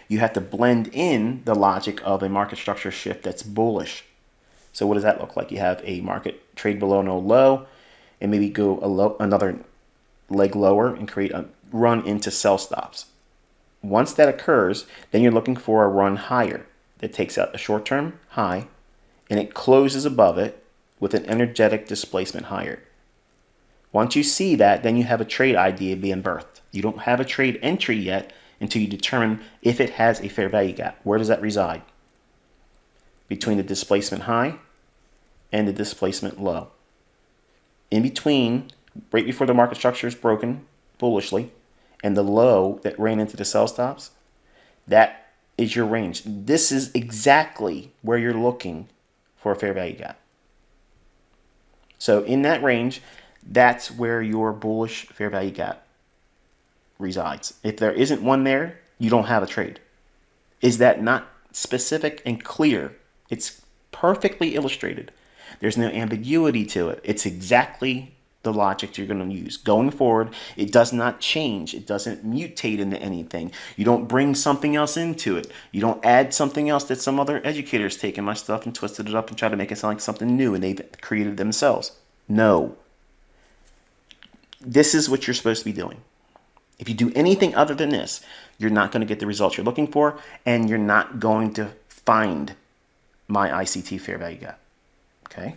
you have to blend in the logic of a market structure shift that's bullish. So what does that look like? You have a market trade below no low and maybe go another leg lower and create a run into sell stops. Once that occurs, then you're looking for a run higher that takes out a short-term high and it closes above it with an energetic displacement higher. Once you see that, then you have a trade idea being birthed. You don't have a trade entry yet until you determine if it has a fair value gap. Where does that reside? Between the displacement high and the displacement low. In between, right before the market structure is broken bullishly, and the low that ran into the sell stops, that is your range. This is exactly where you're looking for a fair value gap. So in that range, that's where your bullish fair value gap resides. If there isn't one there, you don't have a trade. Is that not specific and clear? It's perfectly illustrated. There's no ambiguity to it. It's exactly the logic you're going to use. Going forward, it does not change. It doesn't mutate into anything. You don't bring something else into it. You don't add something else that some other educator's taken my stuff and twisted it up and tried to make it sound like something new and they've created themselves. No. This is what you're supposed to be doing. If you do anything other than this, you're not going to get the results you're looking for, and you're not going to find my ICT fair value gap. Okay?